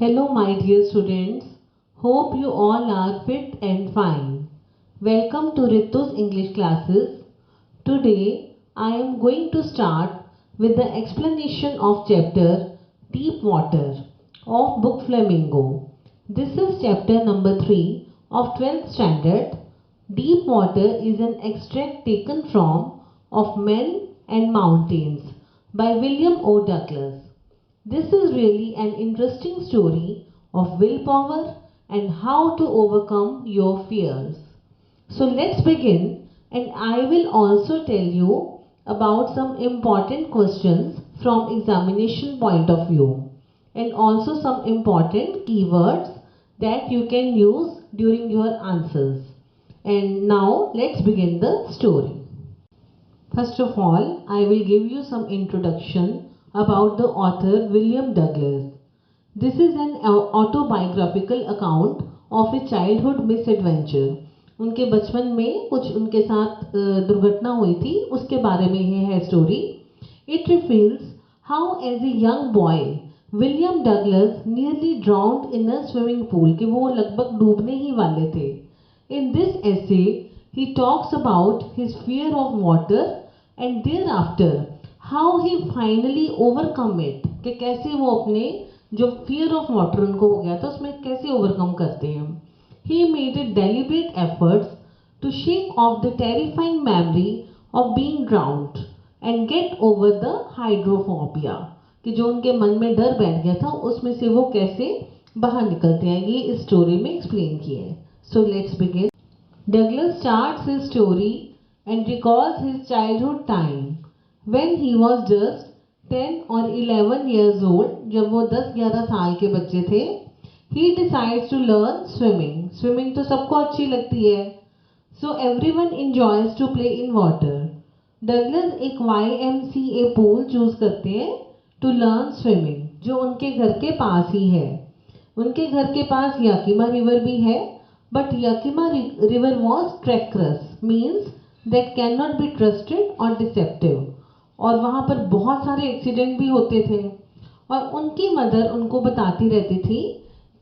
Hello, my dear students. Hope you all are fit and fine. Welcome to Ritu's English classes. Today, I am going to start with the explanation of chapter Deep Water of book Flamingo. This is chapter number 3 of 12th standard. Deep Water is an extract taken from Of Men and Mountains by William O. Douglas. This is really an interesting story of willpower and how to overcome your fears. So let's begin, and I will also tell you about some important questions from examination point of view and also some important keywords that you can use during your answers. And now let's begin the story. First of all, I will give you some introduction about the author William Douglas. This is an autobiographical account of a childhood misadventure. उनके बचपन में कुछ उनके साथ दुर्घटना हुई थी, उसके बारे में ये है story. It reveals how as a young boy William Douglas nearly drowned in a swimming pool, कि वो लगभग डूबने ही वाले थे. In this essay, he talks about his fear of water and thereafter how he finally overcome it, कि कैसे वो अपने जो fear of water उनको हो गया था उसमें कैसे overcome करते हैं. He made a deliberate efforts to shake off the terrifying memory of being drowned and get over the hydrophobia, कि जो उनके मन में डर बैठ गया था उसमें से वो कैसे बाहर निकलते हैं, ये इस स्टोरी में एक्सप्लेन किया है. So let's begin. Douglas starts his story and recalls his childhood time when he was just 10 or 11 years old. जब वो 10-11 साल के बच्चे थे. He decides to learn swimming. Swimming तो सबको अच्छी लगती है. So everyone enjoys to play in water. Douglas एक YMCA pool चूज करते हैं to learn swimming, जो उनके घर के पास ही है. उनके घर के पास याकिमा रिवर भी है, but Yakima river was treacherous, means that cannot be trusted or deceptive. और वहाँ पर बहुत सारे एक्सीडेंट भी होते थे. और उनकी मदर उनको बताती रहती थी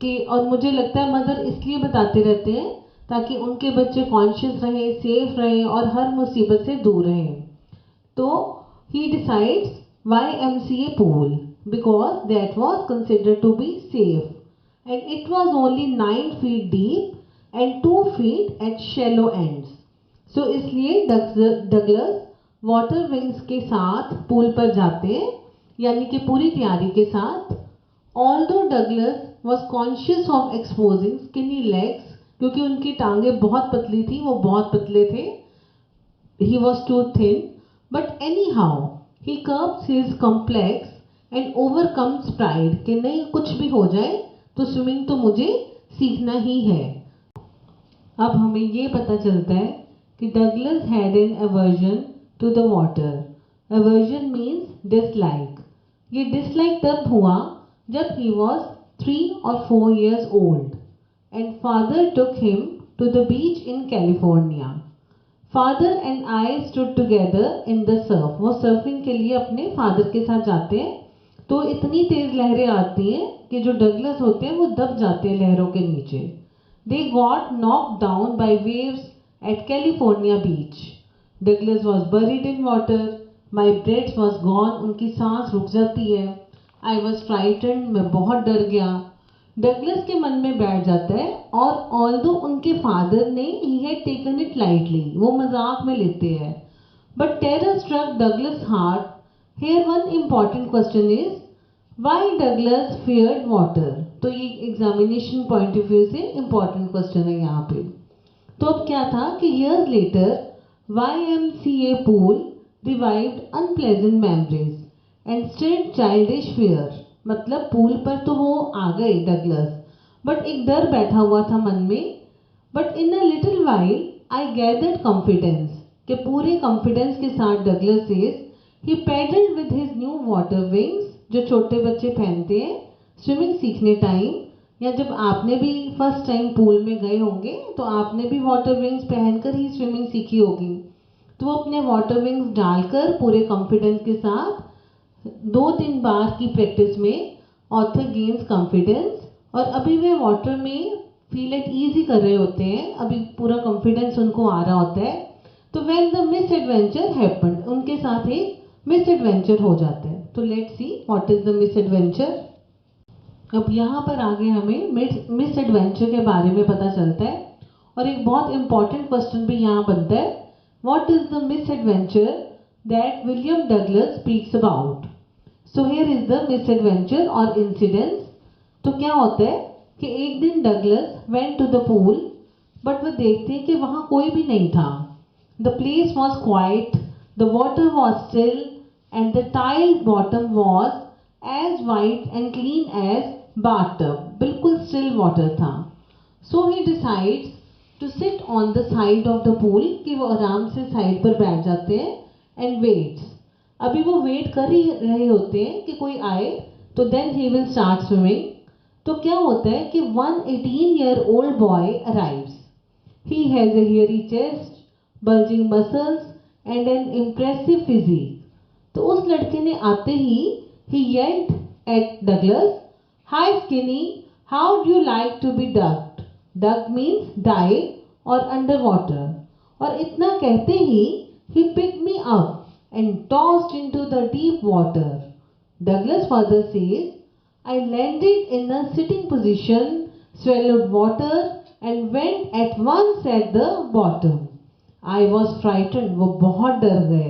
कि, और मुझे लगता है मदर इसलिए बताते रहते हैं ताकि उनके बच्चे कॉन्शियस रहें, सेफ रहें और हर मुसीबत से दूर रहें. तो he decides YMCA pool because that was considered to be safe and it was only 9 feet deep and 2 feet at shallow ends. So इसलिए डगलस वाटर विंग्स के साथ पूल पर जाते हैं, यानी कि पूरी तैयारी के साथ. Although Douglas was conscious of exposing skinny legs, क्योंकि उनकी टांगें बहुत पतली थी, वो बहुत पतले थे. He was too thin, but anyhow he curbs his complex and overcomes pride, कि नहीं कुछ भी हो जाए तो स्विमिंग तो मुझे सीखना ही है. अब हमें ये पता चलता है कि Douglas had an aversion to the water. Aversion means dislike. ये डिसलाइक तब हुआ जब he was 3 or 4 years old and father took him to the beach in California. Father and I stood together in the surf. वो surfing के लिए अपने father के साथ जाते हैं, तो इतनी तेज लहरें आती हैं कि जो डगलस होते हैं वो दब जाते हैं लहरों के नीचे. They got knocked down by waves at California beach. Douglas was buried in water. My breath was gone. उनकी सांस रुक जाती है. I was frightened. मैं बहुत डर गया. डगलस के मन में बैठ जाता है. और ऑल्दो उनके फादर ने he had taken it lightly, वो मजाक में लेते हैं. But terror struck Douglas' heart. Here one important question is, why Douglas feared water? तो ये एग्जामिनेशन पॉइंट ऑफ व्यू से इम्पॉर्टेंट क्वेश्चन है यहाँ पे. तो अब क्या था कि years later YMCA pool revived unpleasant memories and stirred childish fear. मतलब पूल पर तो वो आ गए डगलस, बट एक डर बैठा हुआ था मन में. But in a little while I gathered confidence, के पूरे कॉन्फिडेंस के साथ Douglas says he paddled with his new water wings, जो छोटे बच्चे पहनते हैं स्विमिंग सीखने टाइम, या जब आपने भी फर्स्ट टाइम पूल में गए होंगे तो आपने भी वाटर विंग्स पहनकर ही स्विमिंग सीखी होगी. तो वो अपने वाटर विंग्स डालकर पूरे कॉन्फिडेंस के साथ 2-3 बार की प्रैक्टिस में ऑथर गेन्स कॉन्फिडेंस और अभी वे वाटर में फील एट ईजी कर रहे होते हैं, अभी पूरा कॉन्फिडेंस उनको आ रहा होता है। तो when the miss adventure happened, उनके साथ एक मिस एडवेंचर हो जाता है। तो let's see what is the miss adventure. अब यहाँ पर आगे हमें मिस एडवेंचर के बारे में पता चलता है और एक बहुत इंपॉर्टेंट क्वेश्चन भी यहाँ बनता है, what is the miss adventure that William Douglas speaks about. So here is the miss adventure और इंसिडेंस। तो क्या होता है कि एक दिन Douglas went to the pool, but वह देखते हैं कि वहां कोई भी नहीं था। The place was quiet, the water was still and the tiled bottom was as white and clean as bathtub. बिल्कुल स्टिल वाटर था। So he decides to sit on the side of the pool, कि वो आराम से side पर बैठ जाते हैं एंड वेट्स। अभी वो वेट कर ही रहे होते हैं कि कोई आए, तो then he will start swimming. तो क्या होता है कि 118-year-old boy arrives. He has a hairy chest, bulging muscles and an impressive physique. तो उस लड़के ने आते ही he yelled at Douglas, "Hi skinny, how do you like to be ducked?" Duck means dive or underwater. और इतना कहते ही he picked me up and tossed into the deep water. Douglas further says, I landed in a sitting position, swallowed water and went at once at the bottom. I was frightened, वो बहुत डर गए।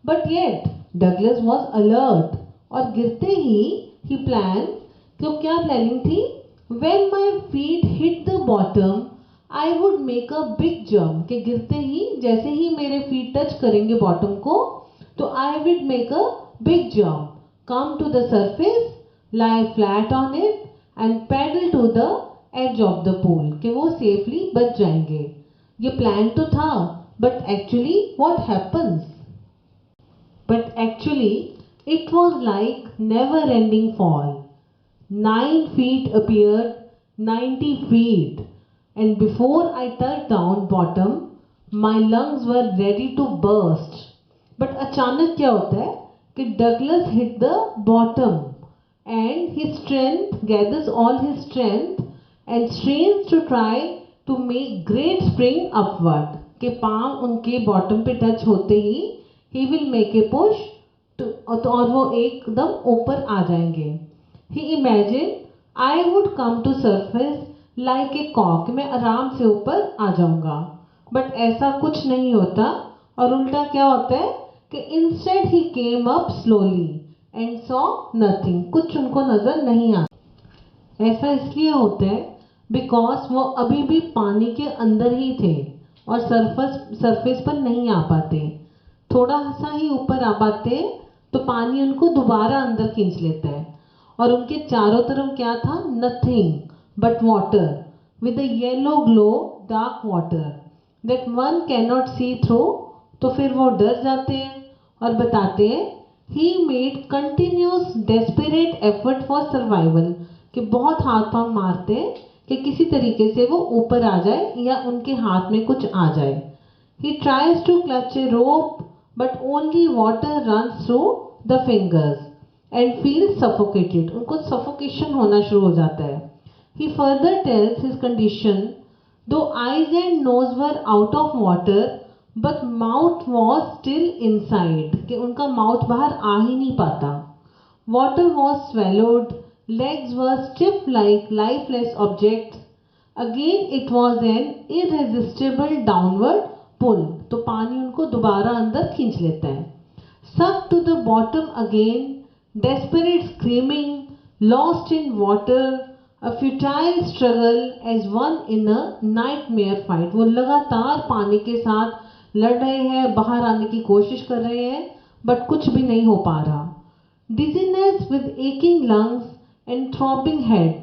But yet Douglas was alert, और गिरते ही he planned, तो क्या planning थी? When my feet hit the bottom, I would make a big jump, कि गिरते ही जैसे ही मेरे feet टच करेंगे बॉटम को, तो I would make a big jump, come to the surface, lie flat on it and paddle to the edge of the pool, कि वो safely बच जाएंगे। ये प्लान तो था, but actually what happens? But actually, it was like never-ending fall. 9 feet appeared, 90 feet, and before I touched down bottom, my lungs were ready to burst. But अचानक क्या होता है कि Douglas hit the bottom, and his strength gathers all his strength and strains to try to make great spring upward. के पाँव उनके bottom पे touch होते ही he will make a push to, और वो एकदम ऊपर आ जाएंगे। He imagined I would come to surface like a cock, मैं आराम से ऊपर आ जाऊंगा। बट ऐसा कुछ नहीं होता, और उल्टा क्या होता है कि instead he came up slowly and saw nothing, कुछ उनको नजर नहीं आता। ऐसा इसलिए होता है बिकॉज वो अभी भी पानी के अंदर ही थे और सरफेस पर नहीं आ पाते। थोड़ा सा ही ऊपर आ पाते हैं तो पानी उनको दोबारा अंदर खींच लेता है, और उनके चारों तरफ क्या था? Nothing but water with a yellow glow, dark water that one can not see through. तो फिर वो डर जाते हैं और बताते हैं he made continuous desperate effort for survival, कि बहुत हाथ पांव मारते हैं कि किसी तरीके से वो ऊपर आ जाए या उनके हाथ में कुछ आ जाए। He tries to clutch a rope, but only water runs through the fingers and feels suffocated. उनको suffocation होना शुरू हो जाता है। He further tells his condition, though eyes and nose were out of water, but mouth was still inside, कि उनका mouth बाहर आ ही नहीं पाता। Water was swallowed, legs were stiff like lifeless objects. Again it was an irresistible downward pull, तो पानी उनको दोबारा अंदर खींच लेता है। Sucked to the bottom again, desperate screaming, lost in water, a futile struggle as one in a nightmare fight. वो लगातार पानी के साथ लड़ रहे हैं, बाहर आने की कोशिश कर रहे हैं, बट कुछ भी नहीं हो पा रहा। Dizziness with aching lungs and throbbing head,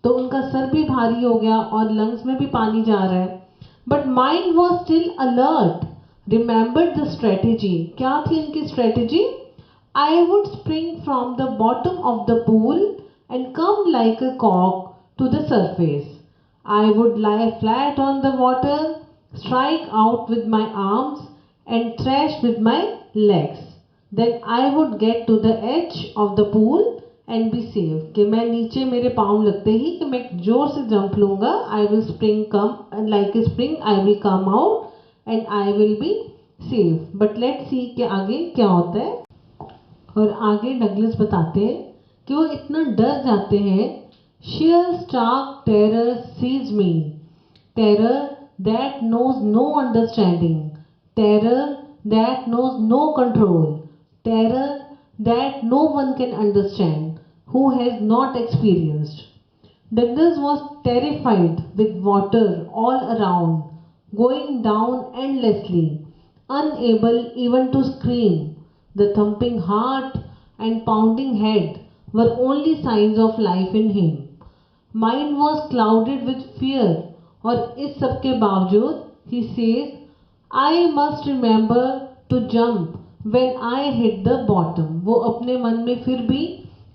तो उनका सर भी भारी हो गया और लंग्स में भी पानी जा रहा है। But mind was still alert, remembered the strategy. क्या थी उनकी strategy? I would spring from the bottom of the pool and come like a कॉक to the surface. I would lie flat on the water, strike out with my arms and thrash with my legs. Then I would get to the edge of the pool and be safe, कि मैं नीचे मेरे पाँव लगते ही कि मैं जोर से जंप लूंगा, I will spring come like a spring, I will come out and I will be safe. But let's see कि आगे क्या होता है। और आगे डगलस बताते हैं कि वो इतना डर जाते हैं, sheer stark terror seized me, terror that knows no understanding, terror that knows no control, terror that no one can understand who has not experienced. Douglas was terrified with water all around, going down endlessly, unable even to scream. The thumping heart and pounding head were only signs of life in him. Mind was clouded with fear, और इस सब के बावजूद he says, I must remember to jump when I hit the bottom. वो अपने मन में फिर भी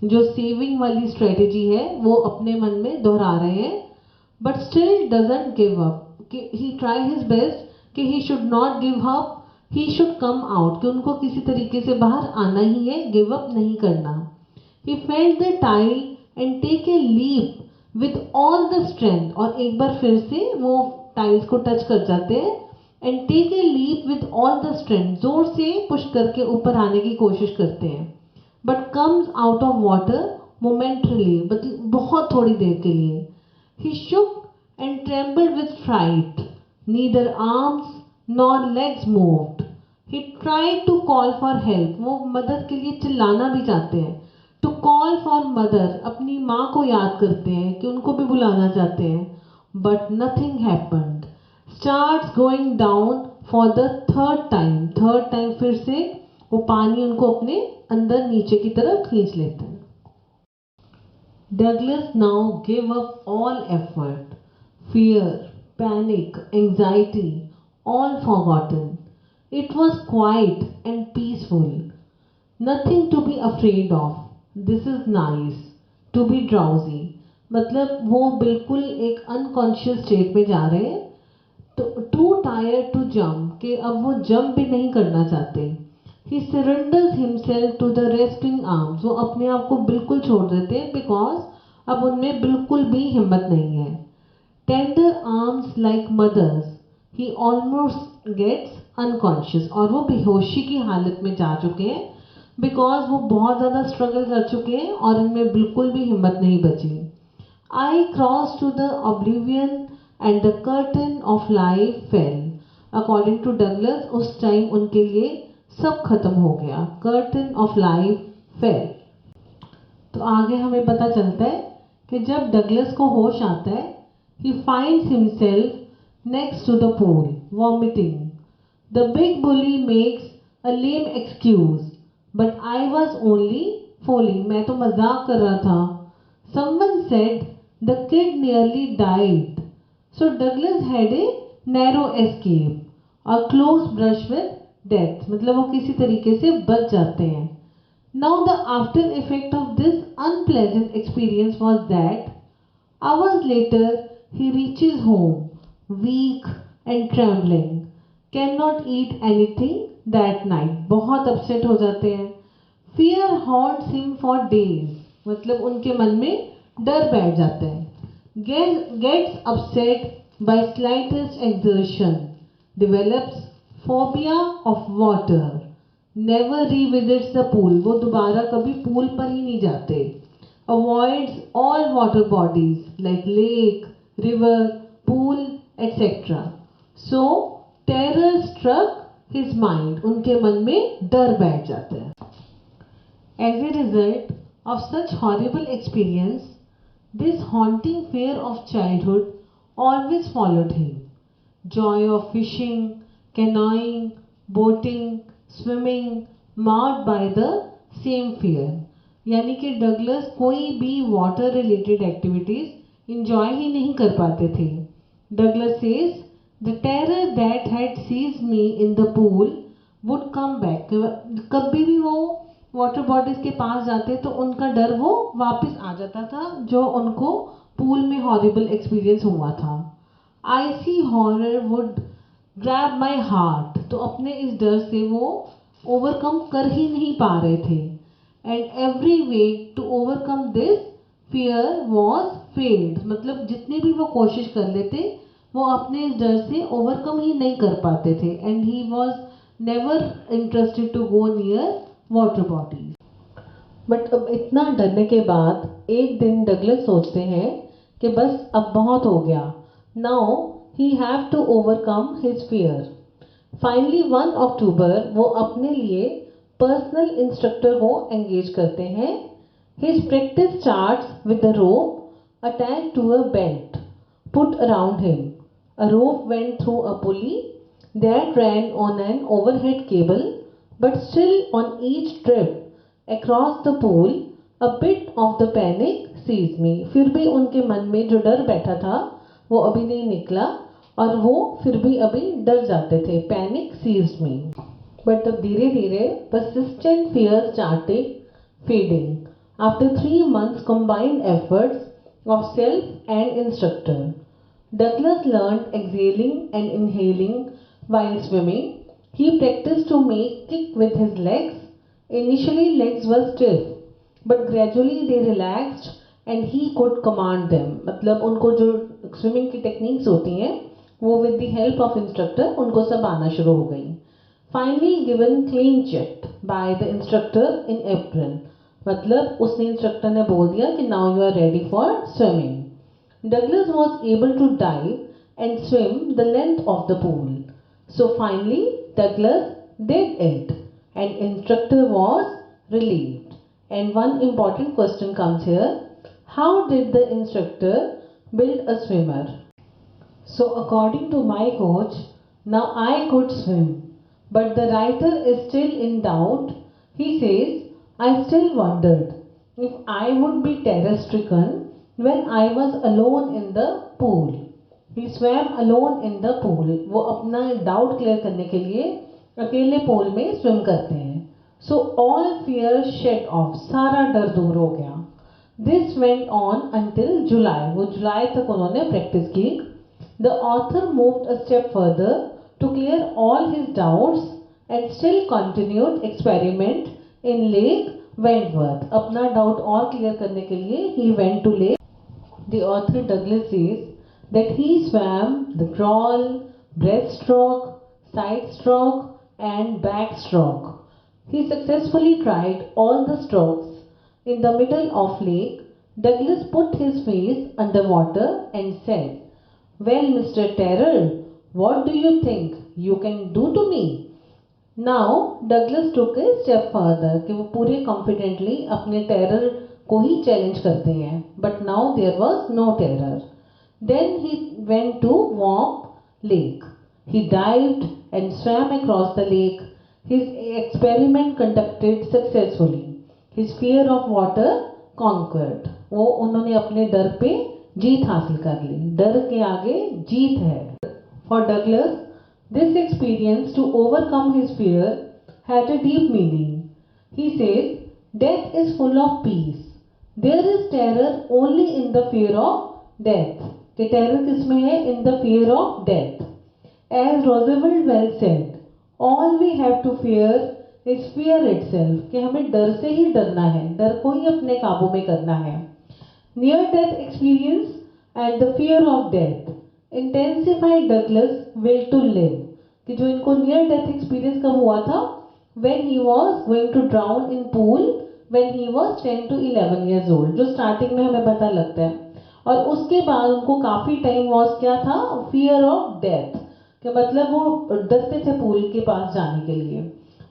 जो सेविंग वाली स्ट्रेटेजी है वो अपने मन में दोहरा रहे हैं, but still doesn't give up, कि ही ट्राई हिज बेस्ट कि he should not give up, he should come out, कि उनको किसी तरीके से बाहर आना ही है, गिव अप नहीं करना। He felt the tile and take a leap with all the strength, और एक बार फिर से वो टाइल्स को टच कर जाते हैं, and take a leap with all the strength, जोर से पुश करके ऊपर आने की कोशिश करते हैं, but comes out of water momentarily, मतलब बहुत थोड़ी देर के लिए। He shook and trembled with fright, neither arms nor legs moved. He tried to call for help, वो मदद के लिए चिल्लाना भी चाहते हैं, टू कॉल फॉर मदर, अपनी माँ को याद करते हैं कि उनको भी बुलाना चाहते हैं, but nothing happened. Starts going down for the third time फिर से वो पानी उनको अपने अंदर नीचे की तरफ खींच लेता है। Douglas now gave up all effort, fear, panic, anxiety, all forgotten. It was quiet and peaceful. Nothing to be afraid of. This is nice. To be drowsy. मतलब वो बिल्कुल एक अनकॉन्शियस स्टेट में जा रहे हैं, तो टू टायर्ड टू जंप, कि अब वो जंप भी नहीं करना चाहते। He surrenders himself to the resting arms, वो अपने आप को बिल्कुल छोड़ देते हैं, बिकॉज अब उनमें बिल्कुल भी हिम्मत नहीं है। टेंडर आर्म्स लाइक मदर्स, ही ऑलमोस्ट गेट्स अनकॉन्शियस, और वो बेहोशी की हालत में जा चुके हैं, बिकॉज वो बहुत ज़्यादा स्ट्रगल कर चुके हैं और इनमें बिल्कुल भी हिम्मत नहीं बची। I crossed to the oblivion and the curtain of life fell. According to Douglas, उस टाइम उनके लिए सब खत्म हो गया, curtain of life fell. तो आगे हमें पता चलता है कि जब डगलस को होश आता है, he finds himself next to the pool, vomiting. The big bully makes a lame excuse, but I was only fooling. मैं तो मजाक कर रहा था. Someone said the kid nearly died. So Douglas had a narrow escape, a close brush with death. मतलब वो किसी तरीके से बच जाते हैं. Now the after effect of this unpleasant experience was that hours later he reaches home, weak and trembling, cannot eat anything that night. बहुत upset हो जाते हैं. Fear haunts him for days. मतलब उनके मन में डर बैठ जाता है. Gets upset by slightest exertion, develops phobia of water, never revisits the pool. वो दोबारा कभी पूल पर ही नहीं जाते. Avoids all water bodies like lake, river, pool, etc. So terror struck his mind. उनके मन में डर बैठ जाता है. As a result of such horrible experience, this haunting fear of childhood always followed him. Joy of fishing, canoeing, boating, swimming, marred by the same fear. यानी कि Douglas कोई भी वाटर रिलेटेड एक्टिविटीज इंजॉय ही नहीं कर पाते थे. Douglas says the terror that had seized me in the pool would come back. कभी भी वो वाटर बॉडीज के पास जाते तो उनका डर वो वापस आ जाता था, जो उनको पूल में हॉरिबल एक्सपीरियंस हुआ था. I see horror would grab my heart, तो अपने इस डर से वो ओवरकम कर ही नहीं पा रहे थे. and every way to overcome this fear was failed. मतलब जितनी भी वो कोशिश कर लेते वो अपने इस डर से ओवरकम ही नहीं कर पाते थे, and he was never interested to go near water bodies. But अब इतना डरने के बाद एक दिन डगलस सोचते हैं कि बस अब बहुत हो गया. Now he have to overcome his fear. Finally 1 October वो अपने लिए पर्सनल इंस्ट्रक्टर को एंगेज करते हैं. His practice starts with the rope attached to a belt put around him. A rope went through a pulley that ran on an overhead cable, but still on each trip across the pool, a bit of the panic seized me. फिर भी उनके मन में जो डर बैठा था वो अभी नहीं निकला और वो फिर भी अभी डर जाते थे. Panic seized me. But तब धीरे धीरे persistent fear started fading. After 3 months combined efforts of self and instructor, Douglas learned exhaling and inhaling while swimming. He practiced to make kick with his legs. Initially legs were stiff, but gradually they relaxed and he could command them. मतलब उनको जो swimming की techniques होती हैं वो with the help of instructor उनको सब आना शुरू हो गई. Finally given clean check by the instructor in April. मतलब उसने इंस्ट्रक्टर ने बोल दिया कि now you are ready for swimming. Douglas was able to dive and swim the length of the pool. So finally, Douglas did it, and instructor was relieved. And one important question comes here: how did the instructor build a swimmer? So according to my coach, now I could swim, but the writer is still in doubt. He says, I still wondered if I would be terror-stricken when I was alone in the pool. He swam alone in the pool. वो अपना doubt clear करने के लिए अकेले pool में swim करते हैं. So all fear shed off. सारा डर दूर हो गया. This went on until July. वो जुलाई तक उन्होंने प्रैक्टिस की. The author moved a step further to clear all his doubts and still continued experiment in Lake Wentworth. अपना डाउट और क्लियर करने के लिए he went to Lake. The author Douglas says that he swam the crawl, breaststroke, side stroke, and backstroke. He successfully tried all the strokes. In the middle of lake, Douglas put his face underwater and said, "Well, Mr. Terror, what do you think you can do to me?" Now Douglas took a step further कि वो पूरे confidently अपने terror को ही challenge करते हैं. But now there was no terror. Then he went to Warp Lake. He dived and swam across the lake. His experiment conducted successfully. His fear of water conquered. वो उन्होंने अपने डर पे जीत हासिल कर ली. डर के आगे जीत है. For Douglas, this experience to overcome his fear had a deep meaning. He says, death is full of peace. There is terror only in the fear of death. कि टेरर किसमें है? In the fear of death. As Roosevelt well said, all we have to fear is fear itself. कि हमें डर से ही डरना है, डर को ही अपने काबू में करना है. Near death experience and the fear of death intensify Douglas will to live. कि जो इनको नियर डेथ एक्सपीरियंस कब हुआ था? When he was going to drown in pool when he was 10 to 11 years old. जो स्टार्टिंग में हमें पता लगता है. और उसके बाद उनको काफी टाइम वॉज क्या था? Fear of death. कि मतलब वो डरते थे पूल के पास जाने के लिए.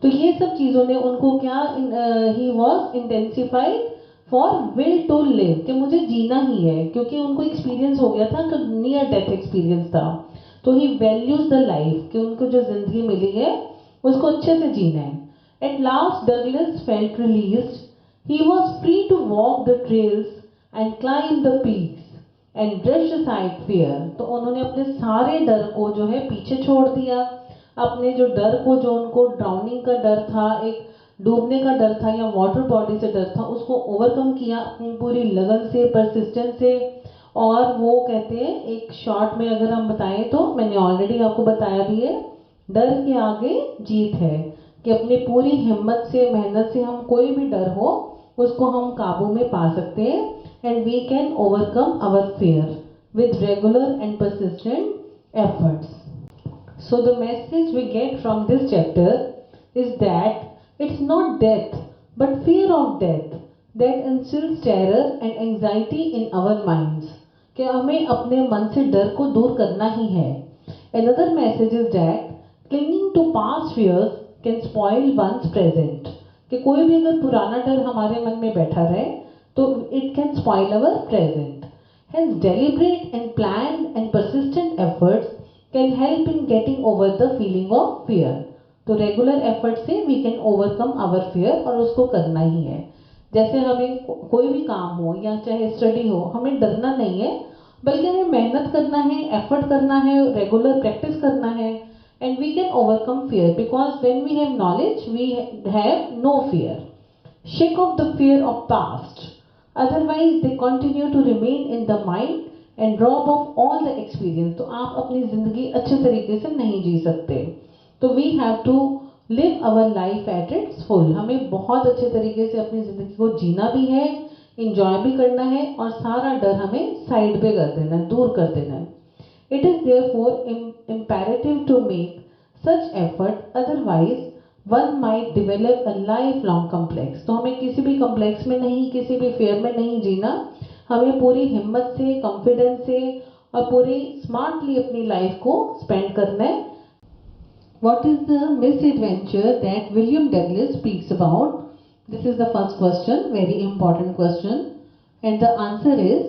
तो ये सब चीजों ने उनको क्या, he was intensified for will to live. कि मुझे जीना ही है, क्योंकि उनको एक्सपीरियंस हो गया था, नियर डेथ एक्सपीरियंस था. तो ही वैल्यूज द लाइफ, कि उनको जो जिंदगी मिली है उसको अच्छे से जीना है. At last Douglas felt released. He was free to walk the trails and climb the peaks and brush aside fear. तो उन्होंने अपने सारे डर को जो है पीछे छोड़ दिया. अपने जो डर को, जो उनको ड्राउनिंग का डर था, एक डूबने का डर था या वाटर बॉडी से डर था, उसको ओवरकम किया अपनी पूरी लगन से, परसिस्टेंस से. और वो कहते हैं, एक शॉर्ट में अगर हम बताएं तो मैंने ऑलरेडी आपको बताया भी है, डर के आगे जीत है. कि अपनी पूरी हिम्मत से, मेहनत से हम कोई भी डर हो उसको हम काबू में पा सकते हैं and we can overcome our fear with regular and persistent efforts. So the message we get from this chapter is that it's not death but fear of death that instills terror and anxiety in our minds. कि हमें अपने मन से डर को दूर करना ही है. Another message is that clinging to past fears can spoil one's present. कि कोई भी अगर पुराना डर हमारे मन में बैठा रहे तो it can spoil our present. Hence, deliberate and planned and persistent efforts can help in getting over the feeling of fear. तो regular effort से we can overcome our fear और उसको करना ही है. जैसे हमें कोई भी काम हो या चाहे स्टडी हो, हमें डरना नहीं है, बल्कि हमें मेहनत करना है, एफर्ट करना है, रेगुलर प्रैक्टिस करना है, and we can overcome fear because when we have knowledge, we have no fear. Shake off the fear of past. Otherwise, they continue to remain in the mind and rob of all the experience. तो आप अपनी जिंदगी अच्छे तरीके से नहीं जी सकते. तो we have to live our life at its full. हमें बहुत अच्छे तरीके से अपनी जिंदगी को जीना भी है, enjoy भी करना है और सारा डर हमें साइड पे कर देना है, दूर कर देना है. It is therefore imperative to make such effort. Otherwise, one might develop a life long complex. तो हमें किसी भी कम्प्लेक्स में नहीं, किसी भी फेयर में नहीं जीना. हमें पूरी हिम्मत से, कॉन्फिडेंस से और पूरी स्मार्टली अपनी लाइफ को स्पेंड करना है. What is the misadventure that William Douglas speaks about? This is the first question, very important question. And the answer is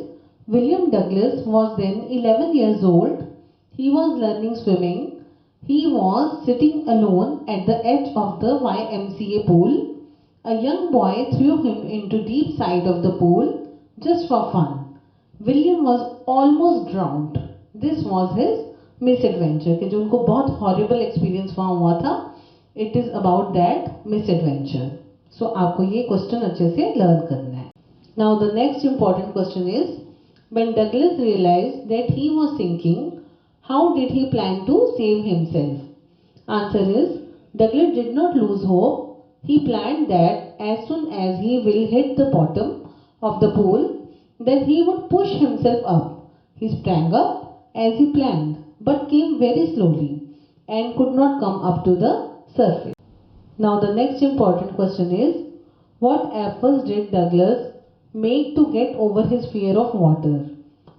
William Douglas was then 11 years old. He was learning swimming. He was sitting alone at the edge of the YMCA pool. A young boy threw him into deep side of the pool just for fun. William was almost drowned. This was his misadventure कि जो उनको बहुत horrible experience वहाँ हुआ था. It is about that misadventure. So आपको ये question अच्छे से learn करना है. Now the next important question is when Douglas realized that he was sinking, how did he plan to save himself? Answer is Douglas did not lose hope. He planned that as soon as he will hit the bottom of the pool, then he would push himself up. He sprang up as he planned, but came very slowly and could not come up to the surface. Now the next important question is what efforts did Douglas make to get over his fear of water?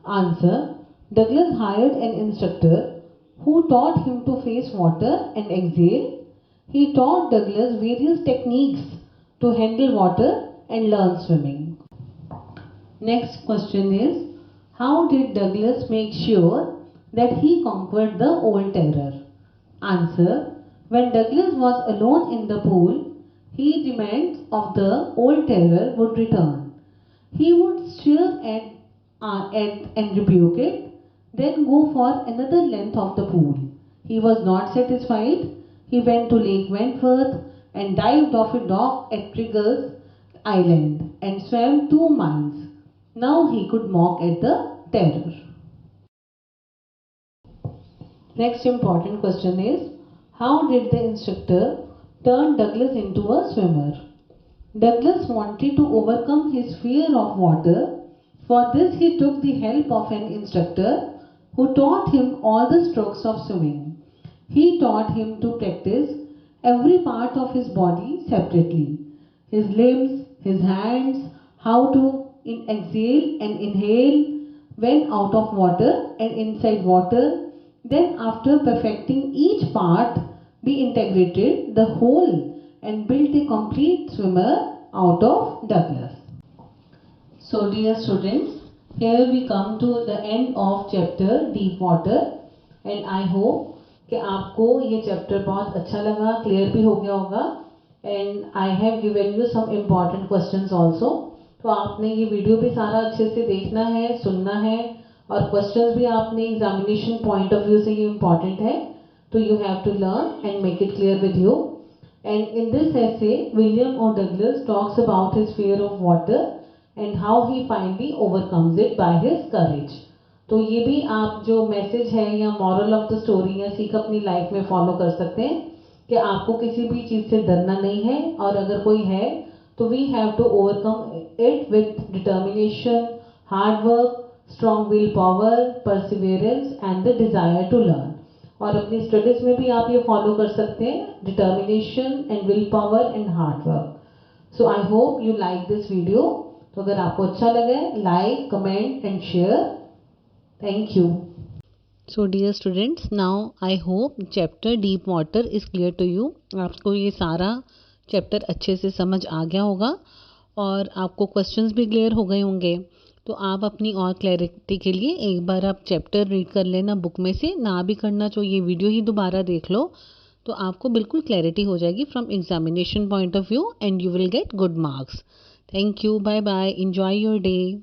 Answer Douglas hired an instructor who taught him to face water and exhale. He taught Douglas various techniques to handle water and learn swimming. Next question is how did Douglas make sure that he conquered the old terror? Answer when Douglas was alone in the pool, his remains of the old terror would return. He would stare at and rebuke it, then go for another length of the pool. He was not satisfied. He went to Lake Wentworth and dived off a dock at Triggers Island and swam 2 miles. Now he could mock at the terror. Next important question is how did the instructor turn Douglas into a swimmer? Douglas wanted to overcome his fear of water. For this, he took the help of an instructor who taught him all the strokes of swimming. He taught him to practice every part of his body separately, his limbs, his hands, how to exhale and inhale when out of water and inside water. Then, after perfecting each part, be integrated the whole and built a complete swimmer out of Douglas. So dear students, here we come to the end of chapter Deep Water and I hope कि आपको ये chapter बहुत अच्छा लगा, clear भी हो गया होगा and I have given you some important questions also. तो आपने ये वीडियो भी सारा अच्छे से देखना है, सुनना है और क्वेश्चंस भी आपने एग्जामिनेशन पॉइंट ऑफ व्यू से ये इम्पॉर्टेंट है. तो you have to learn and make it clear with you. And in this essay, William O. Douglas talks about his fear of water and how he finally overcomes it by his courage. तो ये भी आप जो message है या moral of the story या सीख अपनी लाइफ में फॉलो कर सकते हैं कि आपको किसी भी चीज़ से डरना नहीं है और अगर कोई है तो we have to overcome it with determination, hard work, strong willpower, perseverance and the desire to learn. और अपनी स्टडीज में भी आप ये फॉलो कर सकते हैं, determination and will power and hard work. So I hope you like this video. तो अगर आपको अच्छा लगे, like, comment and share. Thank you. So dear students, now I hope chapter deep water is clear to you. आपको ये सारा chapter अच्छे से समझ आ गया होगा और आपको क्वेश्चंस भी क्लियर हो गए होंगे. तो आप अपनी और क्लैरिटी के लिए एक बार आप चैप्टर रीड कर लेना बुक में से. ना भी करना तो ये वीडियो ही दोबारा देख लो, तो आपको बिल्कुल क्लैरिटी हो जाएगी from examination point of view and you will get good marks. Thank you. Bye bye. Enjoy your day.